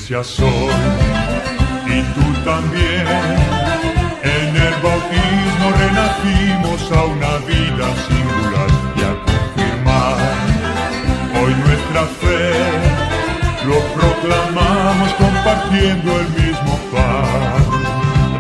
iglesia soy, y tú también. En el bautismo renacimos a una vida singular, y a confirmar hoy nuestra fe lo proclamamos compartiendo el mismo pan.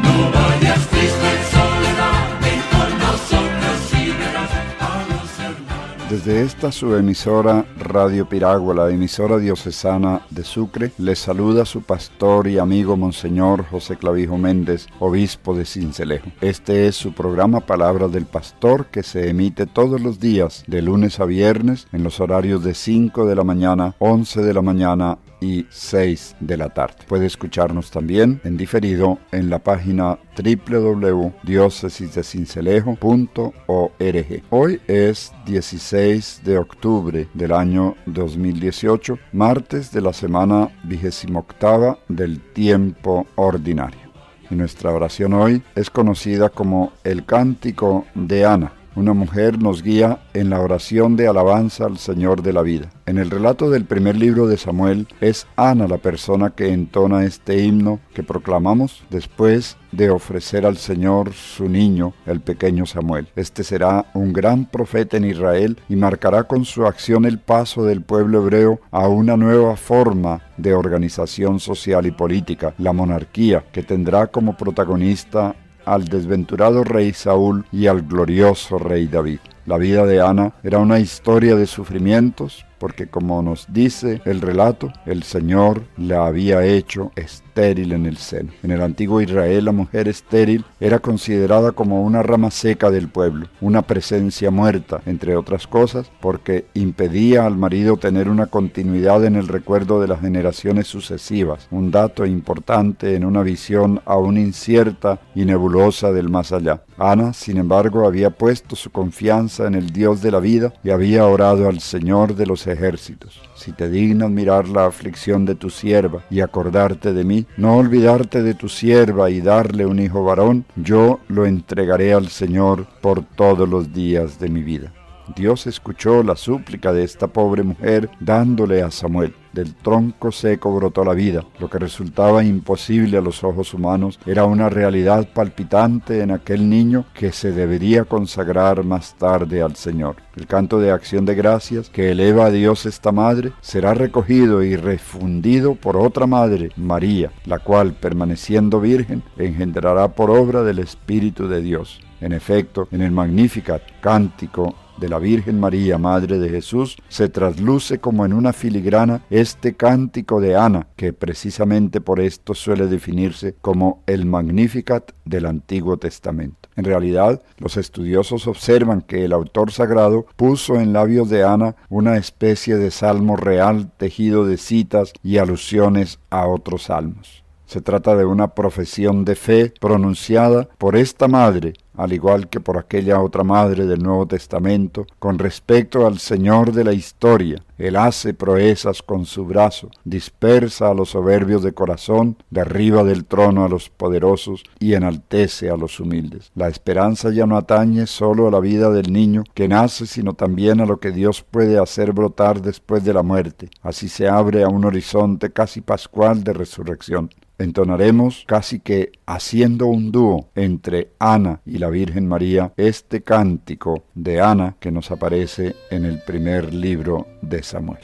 No vayas triste en soledad, ven con nosotros y verás a los hermanos. Desde esta su emisora Radio Piragua, la emisora diocesana de Sucre, les saluda su pastor y amigo Monseñor José Clavijo Méndez, obispo de Sincelejo. Este es su programa Palabras del Pastor, que se emite todos los días, de lunes a viernes, en los horarios de 5 de la mañana, 11 de la mañana y 6 de la tarde. Puede escucharnos también en diferido en la página www.diocesisdecincelejo.org. Hoy es 16 de octubre del año 2018, martes de la semana 28ª del tiempo ordinario. Y nuestra oración hoy es conocida como el Cántico de Ana. Una mujer nos guía en la oración de alabanza al Señor de la vida. En el relato del primer libro de Samuel, es Ana la persona que entona este himno que proclamamos después de ofrecer al Señor su niño, el pequeño Samuel. Este será un gran profeta en Israel y marcará con su acción el paso del pueblo hebreo a una nueva forma de organización social y política, la monarquía, que tendrá como protagonista al desventurado rey Saúl y al glorioso rey David. La vida de Ana era una historia de sufrimientos, porque como nos dice el relato, el Señor la había hecho estéril en el seno. En el antiguo Israel, la mujer estéril era considerada como una rama seca del pueblo, una presencia muerta, entre otras cosas, porque impedía al marido tener una continuidad en el recuerdo de las generaciones sucesivas, un dato importante en una visión aún incierta y nebulosa del más allá. Ana, sin embargo, había puesto su confianza en el Dios de la vida y había orado al Señor de los ejércitos. Si te dignas mirar la aflicción de tu sierva y acordarte de mí, no olvidarte de tu sierva y darle un hijo varón, yo lo entregaré al Señor por todos los días de mi vida. Dios escuchó la súplica de esta pobre mujer dándole a Samuel. Del tronco seco brotó la vida. Lo que resultaba imposible a los ojos humanos era una realidad palpitante en aquel niño que se debería consagrar más tarde al Señor. El canto de acción de gracias que eleva a Dios esta madre será recogido y refundido por otra madre, María, la cual, permaneciendo virgen, engendrará por obra del Espíritu de Dios. En efecto, en el Magnificat, cántico de la Virgen María, Madre de Jesús, se trasluce como en una filigrana este cántico de Ana, que precisamente por esto suele definirse como el Magnificat del Antiguo Testamento. En realidad, los estudiosos observan que el autor sagrado puso en labios de Ana una especie de salmo real tejido de citas y alusiones a otros salmos. Se trata de una profesión de fe pronunciada por esta madre, al igual que por aquella otra madre del Nuevo Testamento, con respecto al Señor de la historia. Él hace proezas con su brazo, dispersa a los soberbios de corazón, derriba del trono a los poderosos y enaltece a los humildes. La esperanza ya no atañe solo a la vida del niño que nace, sino también a lo que Dios puede hacer brotar después de la muerte. Así se abre a un horizonte casi pascual de resurrección. Entonaremos casi que haciendo un dúo entre Ana y la Virgen María este cántico de Ana que nos aparece en el primer libro de Samuel.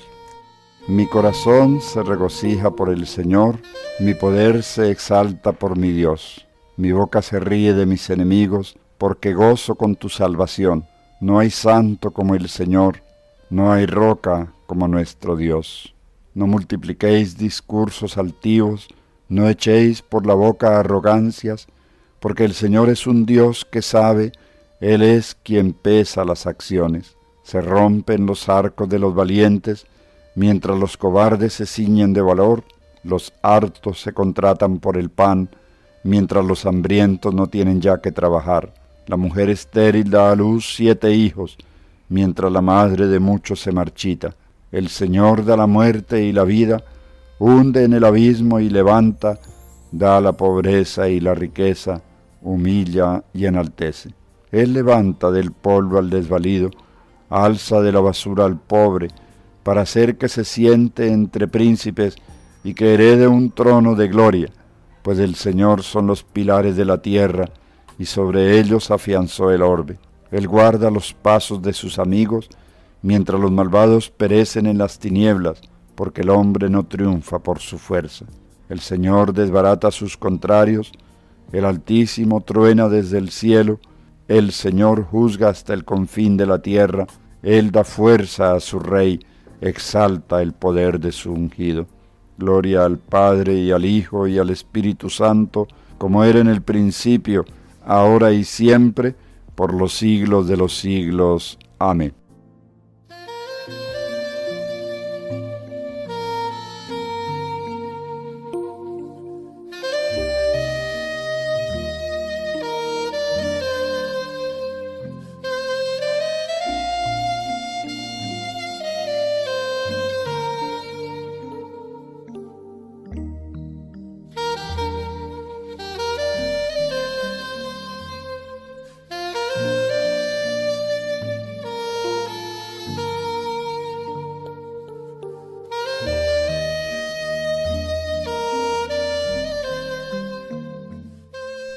Mi corazón se regocija por el Señor, mi poder se exalta por mi Dios. Mi boca se ríe de mis enemigos, porque gozo con tu salvación. No hay santo como el Señor, no hay roca como nuestro Dios. No multipliquéis discursos altivos, no echéis por la boca arrogancias, porque el Señor es un Dios que sabe, Él es quien pesa las acciones. Se rompen los arcos de los valientes, mientras los cobardes se ciñen de valor, los hartos se contratan por el pan, mientras los hambrientos no tienen ya que trabajar. La mujer estéril da a luz 7 hijos, mientras la madre de muchos se marchita. El Señor da la muerte y la vida, hunde en el abismo y levanta, da la pobreza y la riqueza, humilla y enaltece. Él levanta del polvo al desvalido, alza de la basura al pobre, para hacer que se siente entre príncipes y que herede un trono de gloria, pues del Señor son los pilares de la tierra, y sobre ellos afianzó el orbe. Él guarda los pasos de sus amigos, mientras los malvados perecen en las tinieblas, porque el hombre no triunfa por su fuerza. El Señor desbarata a sus contrarios, el Altísimo truena desde el cielo, el Señor juzga hasta el confín de la tierra, Él da fuerza a su Rey, exalta el poder de su ungido. Gloria al Padre y al Hijo y al Espíritu Santo, como era en el principio, ahora y siempre, por los siglos de los siglos. Amén.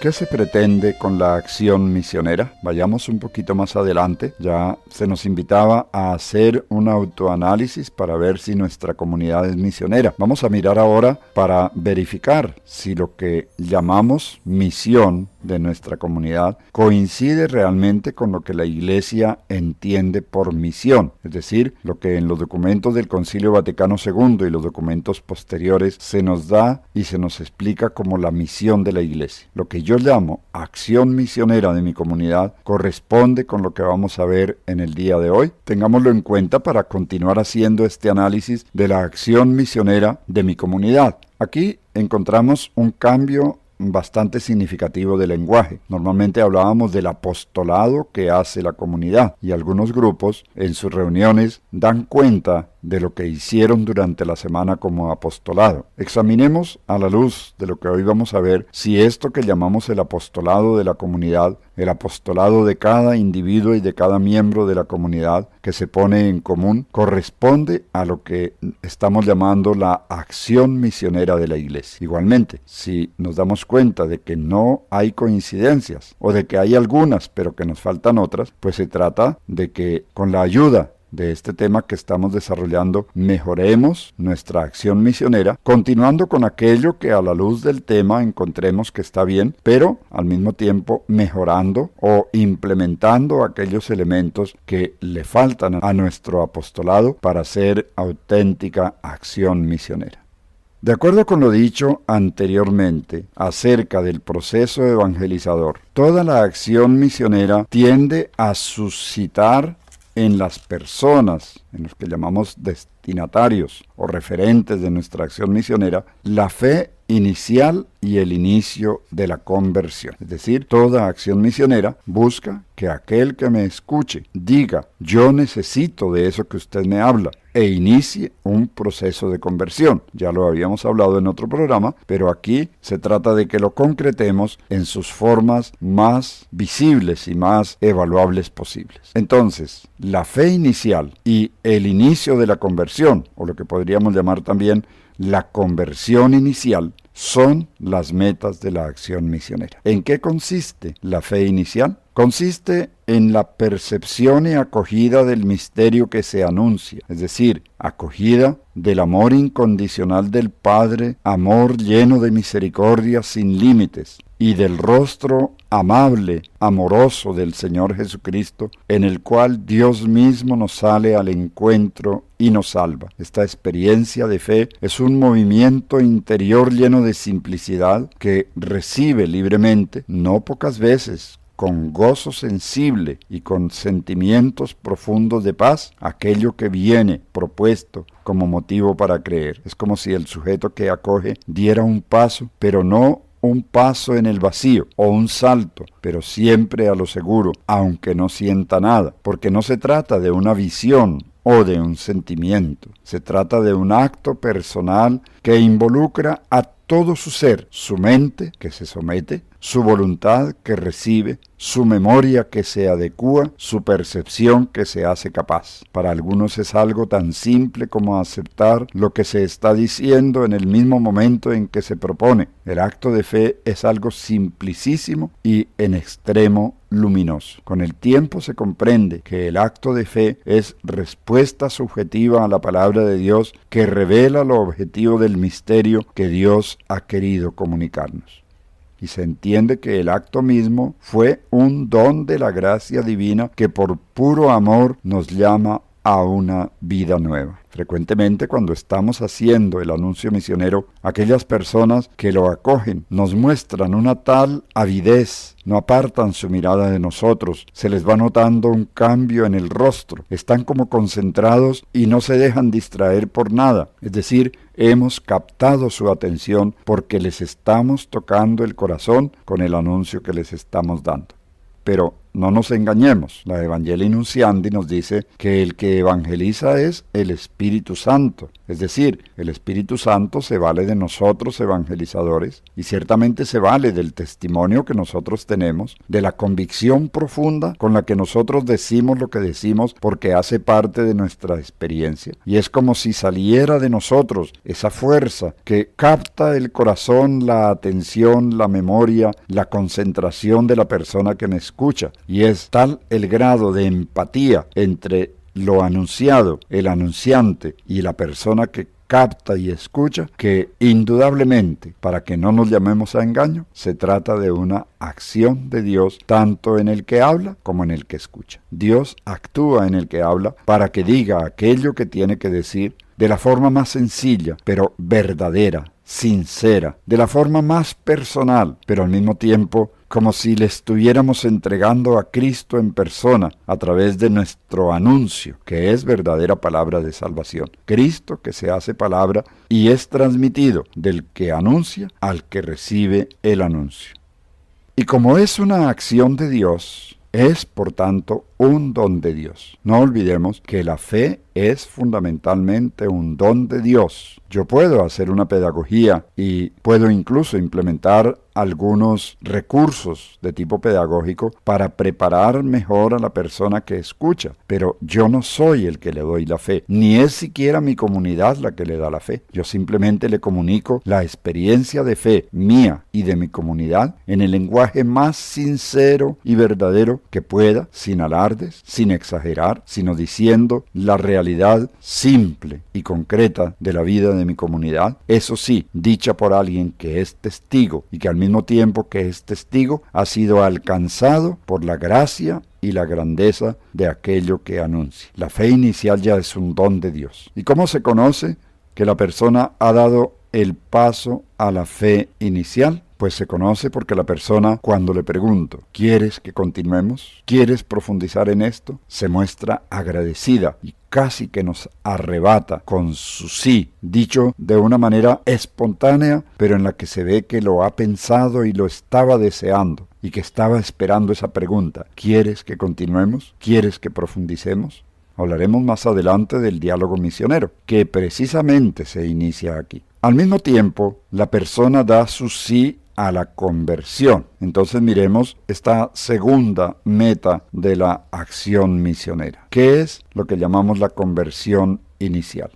¿Qué se pretende con la acción misionera? Vayamos un poquito más adelante. Ya se nos invitaba a hacer un autoanálisis para ver si nuestra comunidad es misionera. Vamos a mirar ahora para verificar si lo que llamamos misión de nuestra comunidad coincide realmente con lo que la Iglesia entiende por misión, es decir, lo que en los documentos del Concilio Vaticano II y los documentos posteriores se nos da y se nos explica como la misión de la Iglesia. Lo que yo llamo acción misionera de mi comunidad corresponde con lo que vamos a ver en el día de hoy. Tengámoslo en cuenta para continuar haciendo este análisis de la acción misionera de mi comunidad. Aquí encontramos un cambio bastante significativo de lenguaje. Normalmente hablábamos del apostolado que hace la comunidad y algunos grupos en sus reuniones dan cuenta de lo que hicieron durante la semana como apostolado. Examinemos a la luz de lo que hoy vamos a ver si esto que llamamos el apostolado de la comunidad, el apostolado de cada individuo y de cada miembro de la comunidad que se pone en común, corresponde a lo que estamos llamando la acción misionera de la Iglesia. Igualmente, si nos damos cuenta de que no hay coincidencias o de que hay algunas pero que nos faltan otras, pues se trata de que con la ayuda de este tema que estamos desarrollando, mejoremos nuestra acción misionera, continuando con aquello que a la luz del tema encontremos que está bien, pero al mismo tiempo mejorando o implementando aquellos elementos que le faltan a nuestro apostolado para hacer auténtica acción misionera. De acuerdo con lo dicho anteriormente acerca del proceso evangelizador, toda la acción misionera tiende a suscitar en las personas, en los que llamamos destinatarios o referentes de nuestra acción misionera, la fe inicial y el inicio de la conversión. Es decir, toda acción misionera busca que aquel que me escuche diga, yo necesito de eso que usted me habla, e inicie un proceso de conversión. Ya lo habíamos hablado en otro programa, pero aquí se trata de que lo concretemos en sus formas más visibles y más evaluables posibles. Entonces, la fe inicial y el inicio de la conversión, o lo que podríamos llamar también la conversión inicial, son las metas de la acción misionera. ¿En qué consiste la fe inicial? Consiste en la percepción y acogida del misterio que se anuncia, es decir, acogida del amor incondicional del Padre, amor lleno de misericordia sin límites, y del rostro amable, amoroso del Señor Jesucristo, en el cual Dios mismo nos sale al encuentro y nos salva. Esta experiencia de fe es un movimiento interior lleno de simplicidad que recibe libremente, no pocas veces, con gozo sensible y con sentimientos profundos de paz, aquello que viene propuesto como motivo para creer. Es como si el sujeto que acoge diera un paso, pero no un paso en el vacío o un salto, pero siempre a lo seguro, aunque no sienta nada, porque no se trata de una visión o de un sentimiento, se trata de un acto personal que involucra a todo su ser, su mente, que se somete, su voluntad que recibe, su memoria que se adecúa, su percepción que se hace capaz. Para algunos es algo tan simple como aceptar lo que se está diciendo en el mismo momento en que se propone. El acto de fe es algo simplicísimo y en extremo luminoso. Con el tiempo se comprende que el acto de fe es respuesta subjetiva a la palabra de Dios que revela lo objetivo del misterio que Dios ha querido comunicarnos. Y se entiende que el acto mismo fue un don de la gracia divina que por puro amor nos llama a una vida nueva. Frecuentemente cuando estamos haciendo el anuncio misionero, aquellas personas que lo acogen nos muestran una tal avidez, no apartan su mirada de nosotros, se les va notando un cambio en el rostro, están como concentrados y no se dejan distraer por nada, es decir, hemos captado su atención porque les estamos tocando el corazón con el anuncio que les estamos dando. Pero no nos engañemos, la Evangelii Nunciandi nos dice que el que evangeliza es el Espíritu Santo. Es decir, el Espíritu Santo se vale de nosotros evangelizadores y ciertamente se vale del testimonio que nosotros tenemos, de la convicción profunda con la que nosotros decimos lo que decimos porque hace parte de nuestra experiencia. Y es como si saliera de nosotros esa fuerza que capta el corazón, la atención, la memoria, la concentración de la persona que me escucha. Y es tal el grado de empatía entre lo anunciado, el anunciante y la persona que capta y escucha, que indudablemente, para que no nos llamemos a engaño, se trata de una acción de Dios tanto en el que habla como en el que escucha. Dios actúa en el que habla para que diga aquello que tiene que decir de la forma más sencilla, pero verdadera, sincera, de la forma más personal, pero al mismo tiempo como si le estuviéramos entregando a Cristo en persona a través de nuestro anuncio, que es verdadera palabra de salvación. Cristo que se hace palabra y es transmitido del que anuncia al que recibe el anuncio. Y como es una acción de Dios, es por tanto un don de Dios. No olvidemos que la fe es fundamentalmente un don de Dios. Yo puedo hacer una pedagogía y puedo incluso implementar algunos recursos de tipo pedagógico para preparar mejor a la persona que escucha, pero yo no soy el que le doy la fe, ni es siquiera mi comunidad la que le da la fe. Yo simplemente le comunico la experiencia de fe mía y de mi comunidad en el lenguaje más sincero y verdadero que pueda, sin alardes, sin exagerar, sino diciendo la realidad simple y concreta de la vida de mi comunidad, eso sí, dicha por alguien que es testigo y que al mismo tiempo que es testigo ha sido alcanzado por la gracia y la grandeza de aquello que anuncia. La fe inicial ya es un don de Dios. ¿Y cómo se conoce que la persona ha dado el paso a la fe inicial? Pues se conoce porque la persona, cuando le pregunto, ¿quieres que continuemos? ¿Quieres profundizar en esto? Se muestra agradecida y casi que nos arrebata con su sí, dicho de una manera espontánea, pero en la que se ve que lo ha pensado y lo estaba deseando y que estaba esperando esa pregunta. ¿Quieres que continuemos? ¿Quieres que profundicemos? Hablaremos más adelante del diálogo misionero, que precisamente se inicia aquí. Al mismo tiempo, la persona da su sí a la conversión. Entonces miremos esta segunda meta de la acción misionera, que es lo que llamamos la conversión inicial.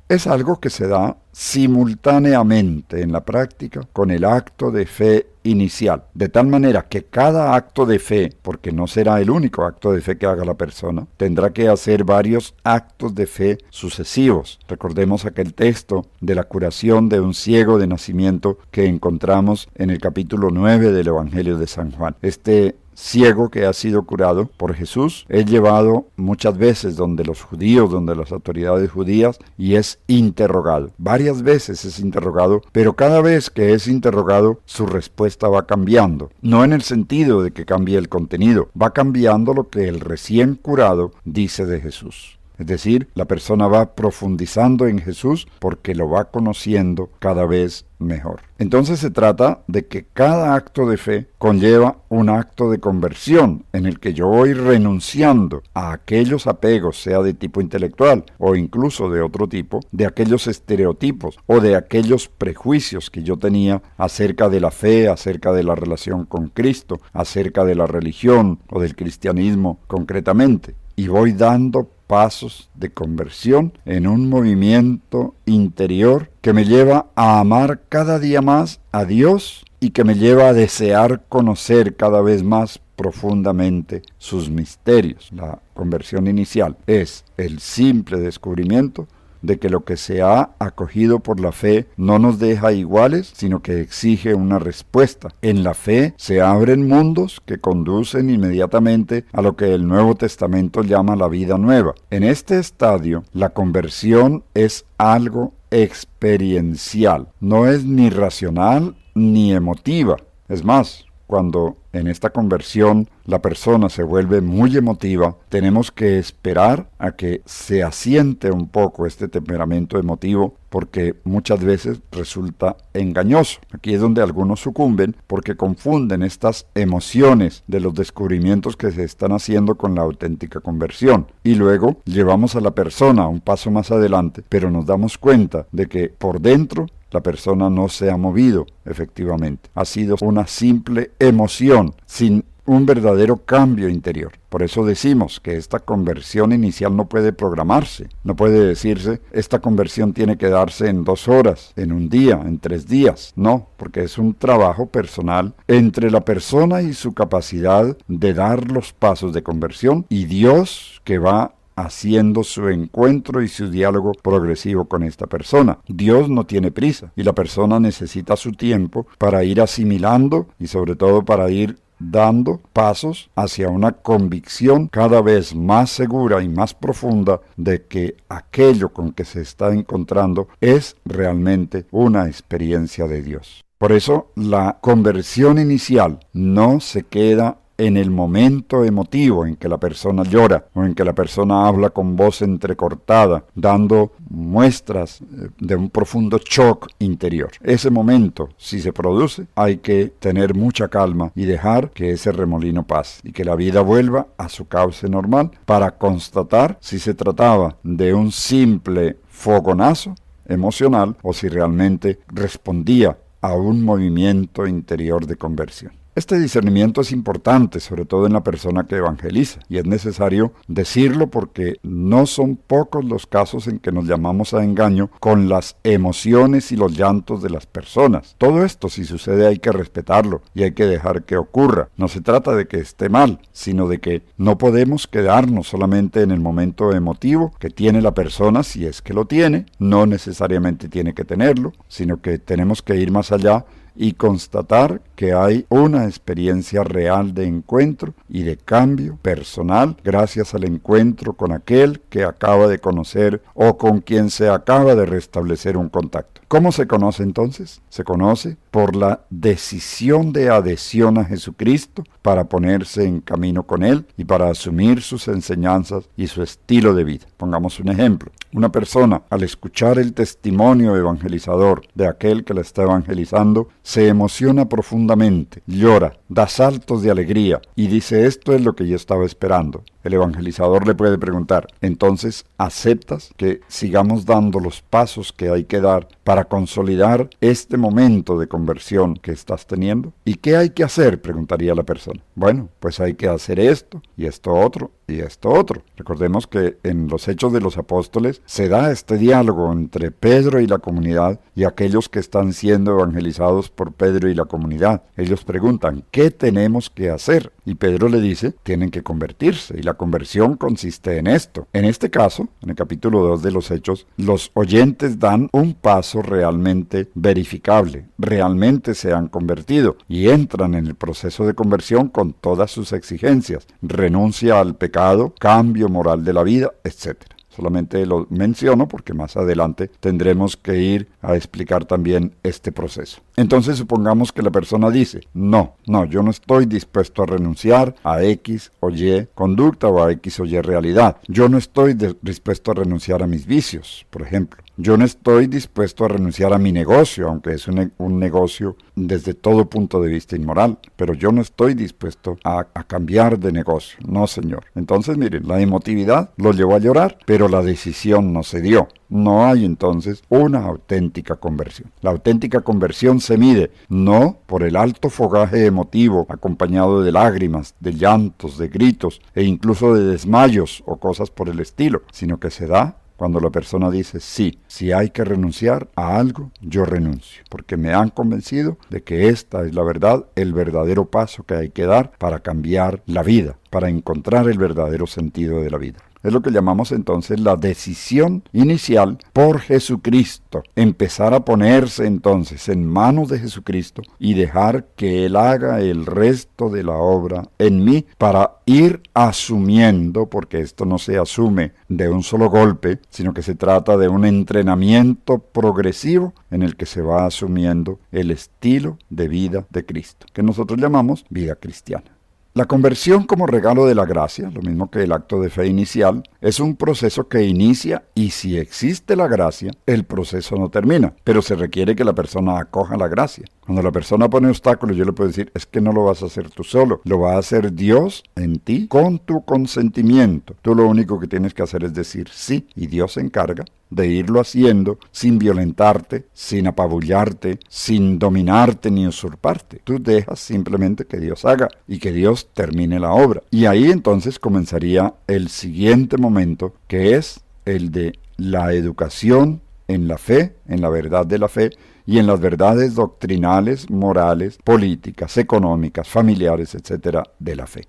Es algo que se da simultáneamente en la práctica con el acto de fe inicial, de tal manera que cada acto de fe, porque no será el único acto de fe que haga la persona, tendrá que hacer varios actos de fe sucesivos. Recordemos aquel texto de la curación de un ciego de nacimiento que encontramos en el capítulo 9 del Evangelio de San Juan. Este ciego que ha sido curado por Jesús es llevado muchas veces donde los judíos, donde las autoridades judías, y es interrogado. Varias veces es interrogado, pero cada vez que es interrogado su respuesta va cambiando. No en el sentido de que cambie el contenido, va cambiando lo que el recién curado dice de Jesús. Es decir, la persona va profundizando en Jesús porque lo va conociendo cada vez mejor. Entonces se trata de que cada acto de fe conlleva un acto de conversión en el que yo voy renunciando a aquellos apegos, sea de tipo intelectual o incluso de otro tipo, de aquellos estereotipos o de aquellos prejuicios que yo tenía acerca de la fe, acerca de la relación con Cristo, acerca de la religión o del cristianismo concretamente. Y voy dando pasos de conversión en un movimiento interior que me lleva a amar cada día más a Dios y que me lleva a desear conocer cada vez más profundamente sus misterios. La conversión inicial es el simple descubrimiento de que lo que se ha acogido por la fe no nos deja iguales, sino que exige una respuesta. En la fe se abren mundos que conducen inmediatamente a lo que el Nuevo Testamento llama la vida nueva. En este estadio, la conversión es algo experiencial, no es ni racional ni emotiva. Es más, cuando en esta conversión la persona se vuelve muy emotiva, tenemos que esperar a que se asiente un poco este temperamento emotivo, porque muchas veces resulta engañoso. Aquí es donde algunos sucumben porque confunden estas emociones de los descubrimientos que se están haciendo con la auténtica conversión. Y luego llevamos a la persona un paso más adelante, pero nos damos cuenta de que por dentro la persona no se ha movido efectivamente. Ha sido una simple emoción sin un verdadero cambio interior. Por eso decimos que esta conversión inicial no puede programarse. No puede decirse, esta conversión tiene que darse en 2 horas, en un día, en 3 días. No, porque es un trabajo personal entre la persona y su capacidad de dar los pasos de conversión y Dios que va haciendo su encuentro y su diálogo progresivo con esta persona. Dios no tiene prisa y la persona necesita su tiempo para ir asimilando y sobre todo para ir dando pasos hacia una convicción cada vez más segura y más profunda de que aquello con que se está encontrando es realmente una experiencia de Dios. Por eso la conversión inicial no se queda en el momento emotivo en que la persona llora o en que la persona habla con voz entrecortada, dando muestras de un profundo shock interior. Ese momento, si se produce, hay que tener mucha calma y dejar que ese remolino pase y que la vida vuelva a su cauce normal para constatar si se trataba de un simple fogonazo emocional o si realmente respondía a un movimiento interior de conversión. Este discernimiento es importante, sobre todo en la persona que evangeliza, y es necesario decirlo porque no son pocos los casos en que nos llamamos a engaño con las emociones y los llantos de las personas. Todo esto, si sucede, hay que respetarlo y hay que dejar que ocurra. No se trata de que esté mal, sino de que no podemos quedarnos solamente en el momento emotivo que tiene la persona, si es que lo tiene, no necesariamente tiene que tenerlo, sino que tenemos que ir más allá y constatar que hay una experiencia real de encuentro y de cambio personal gracias al encuentro con aquel que acaba de conocer o con quien se acaba de restablecer un contacto. ¿Cómo se conoce entonces? Se conoce por la decisión de adhesión a Jesucristo para ponerse en camino con Él y para asumir sus enseñanzas y su estilo de vida. Pongamos un ejemplo. Una persona, al escuchar el testimonio evangelizador de aquel que la está evangelizando, se emociona profundamente, llora, da saltos de alegría y dice: esto es lo que yo estaba esperando. El evangelizador le puede preguntar: entonces, ¿aceptas que sigamos dando los pasos que hay que dar para consolidar este momento de conversión que estás teniendo? ¿Y qué hay que hacer?, preguntaría la persona. Bueno, pues hay que hacer esto y esto otro y esto otro. Recordemos que en los Hechos de los Apóstoles se da este diálogo entre Pedro y la comunidad y aquellos que están siendo evangelizados por Pedro y la comunidad. Ellos preguntan: ¿qué tenemos que hacer? Y Pedro le dice: tienen que convertirse, y la conversión consiste en esto. En este caso, en el capítulo 2 de los Hechos, los oyentes dan un paso realmente verificable. Realmente se han convertido y entran en el proceso de conversión con todas sus exigencias: renuncia al pecado, cambio moral de la vida, etc. Solamente lo menciono porque más adelante tendremos que ir a explicar también este proceso. Entonces supongamos que la persona dice, no, yo no estoy dispuesto a renunciar a X o Y conducta o a X o Y realidad. Yo no estoy dispuesto a renunciar a mis vicios, por ejemplo. Yo no estoy dispuesto a renunciar a mi negocio, aunque es un negocio desde todo punto de vista inmoral, pero yo no estoy dispuesto a cambiar de negocio. No, señor. Entonces, miren, la emotividad lo llevó a llorar, pero la decisión no se dio. No hay entonces una auténtica conversión. La auténtica conversión se mide no por el alto fogaje emotivo acompañado de lágrimas, de llantos, de gritos e incluso de desmayos o cosas por el estilo, sino que se da cuando la persona dice, sí, si hay que renunciar a algo, yo renuncio, porque me han convencido de que esta es la verdad, el verdadero paso que hay que dar para cambiar la vida, para encontrar el verdadero sentido de la vida. Es lo que llamamos entonces la decisión inicial por Jesucristo. Empezar a ponerse entonces en manos de Jesucristo y dejar que Él haga el resto de la obra en mí para ir asumiendo, porque esto no se asume de un solo golpe, sino que se trata de un entrenamiento progresivo en el que se va asumiendo el estilo de vida de Cristo, que nosotros llamamos vida cristiana. La conversión como regalo de la gracia, lo mismo que el acto de fe inicial, es un proceso que inicia y si existe la gracia, el proceso no termina, pero se requiere que la persona acoja la gracia. Cuando la persona pone obstáculos, yo le puedo decir, es que no lo vas a hacer tú solo, lo va a hacer Dios en ti con tu consentimiento. Tú lo único que tienes que hacer es decir sí, y Dios se encarga de irlo haciendo sin violentarte, sin apabullarte, sin dominarte ni usurparte. Tú dejas simplemente que Dios haga y que Dios termine la obra. Y ahí entonces comenzaría el siguiente momento, que es el de la educación en la fe, en la verdad de la fe, y en las verdades doctrinales, morales, políticas, económicas, familiares, etcétera, de la fe.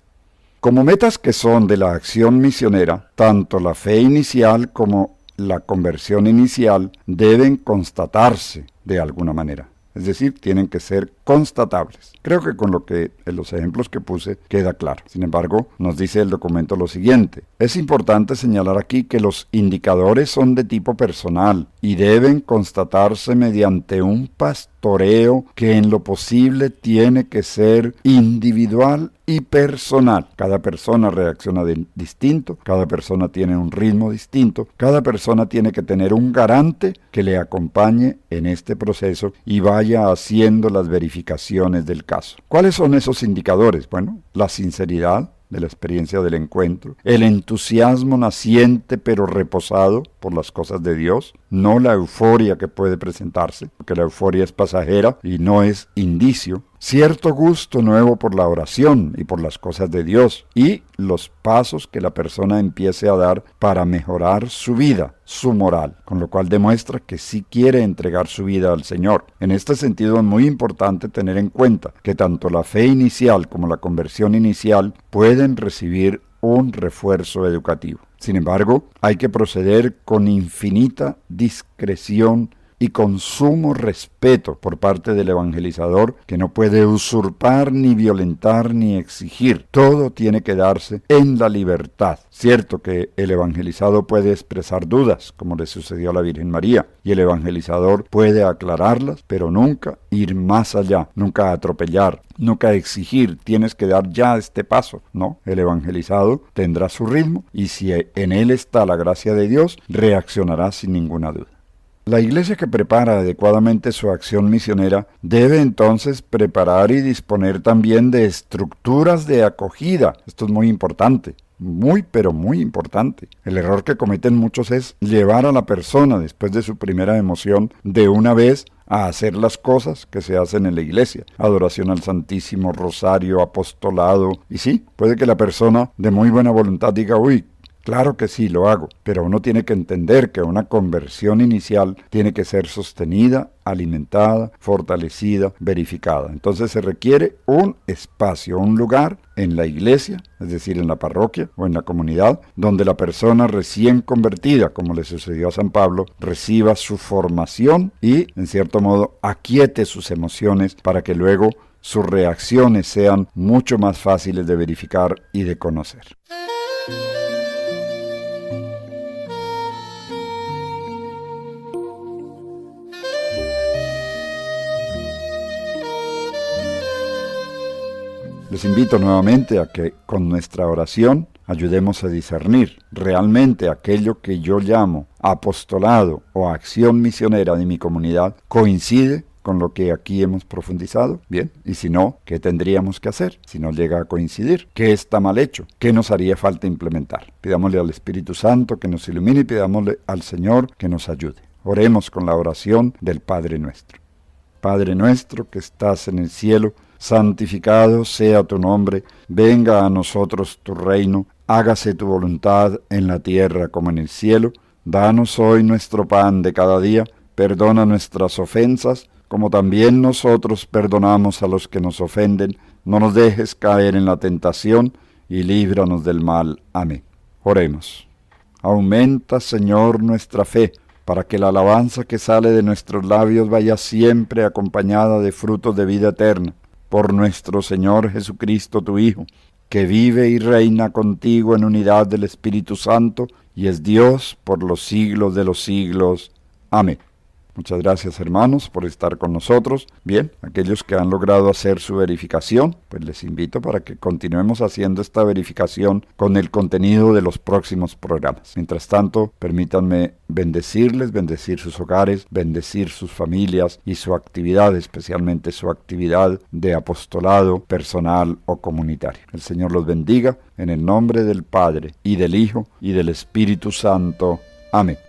Como metas que son de la acción misionera, tanto la fe inicial como la conversión inicial deben constatarse de alguna manera. Es decir, tienen que ser constatables. Creo que con los ejemplos que puse queda claro. Sin embargo, nos dice el documento lo siguiente. Es importante señalar aquí que los indicadores son de tipo personal y deben constatarse mediante un pastoreo que en lo posible tiene que ser individual y personal. Cada persona reacciona distinto, cada persona tiene un ritmo distinto, cada persona tiene que tener un garante que le acompañe en este proceso y vaya haciendo las verificaciones del caso. ¿Cuáles son esos indicadores? Bueno, la sinceridad de la experiencia del encuentro, el entusiasmo naciente pero reposado por las cosas de Dios, no la euforia que puede presentarse, porque la euforia es pasajera y no es indicio, cierto gusto nuevo por la oración y por las cosas de Dios y los pasos que la persona empiece a dar para mejorar su vida, su moral, con lo cual demuestra que sí quiere entregar su vida al Señor. En este sentido es muy importante tener en cuenta que tanto la fe inicial como la conversión inicial pueden recibir un refuerzo educativo. Sin embargo, hay que proceder con infinita discreción y con sumo respeto por parte del evangelizador, que no puede usurpar, ni violentar, ni exigir. Todo tiene que darse en la libertad. Cierto que el evangelizado puede expresar dudas, como le sucedió a la Virgen María, y el evangelizador puede aclararlas, pero nunca ir más allá, nunca atropellar, nunca exigir, tienes que dar ya este paso. No, el evangelizado tendrá su ritmo, y si en él está la gracia de Dios, reaccionará sin ninguna duda. La iglesia que prepara adecuadamente su acción misionera debe entonces preparar y disponer también de estructuras de acogida. Esto es muy importante, pero muy importante. El error que cometen muchos es llevar a la persona después de su primera emoción de una vez a hacer las cosas que se hacen en la iglesia. Adoración al Santísimo, rosario, apostolado. Y sí, puede que la persona de muy buena voluntad diga, uy, claro que sí, lo hago, pero uno tiene que entender que una conversión inicial tiene que ser sostenida, alimentada, fortalecida, verificada. Entonces se requiere un espacio, un lugar en la iglesia, es decir, en la parroquia o en la comunidad, donde la persona recién convertida, como le sucedió a San Pablo, reciba su formación y, en cierto modo, aquiete sus emociones para que luego sus reacciones sean mucho más fáciles de verificar y de conocer. Les invito nuevamente a que con nuestra oración ayudemos a discernir realmente aquello que yo llamo apostolado o acción misionera de mi comunidad coincide con lo que aquí hemos profundizado. Bien, y si no, ¿qué tendríamos que hacer? Si no llega a coincidir, ¿qué está mal hecho? ¿Qué nos haría falta implementar? Pidámosle al Espíritu Santo que nos ilumine y pidámosle al Señor que nos ayude. Oremos con la oración del Padre Nuestro. Padre nuestro que estás en el cielo, santificado sea tu nombre, venga a nosotros tu reino, hágase tu voluntad en la tierra como en el cielo. Danos hoy nuestro pan de cada día, perdona nuestras ofensas, como también nosotros perdonamos a los que nos ofenden. No nos dejes caer en la tentación, y líbranos del mal. Amén. Oremos. Aumenta, Señor, nuestra fe, para que la alabanza que sale de nuestros labios vaya siempre acompañada de frutos de vida eterna. Por nuestro Señor Jesucristo, tu Hijo, que vive y reina contigo en unidad del Espíritu Santo, y es Dios por los siglos de los siglos. Amén. Muchas gracias, hermanos, por estar con nosotros. Bien, aquellos que han logrado hacer su verificación, pues les invito para que continuemos haciendo esta verificación con el contenido de los próximos programas. Mientras tanto, permítanme bendecirles, bendecir sus hogares, bendecir sus familias y su actividad, especialmente su actividad de apostolado personal o comunitario. El Señor los bendiga en el nombre del Padre, y del Hijo, y del Espíritu Santo. Amén.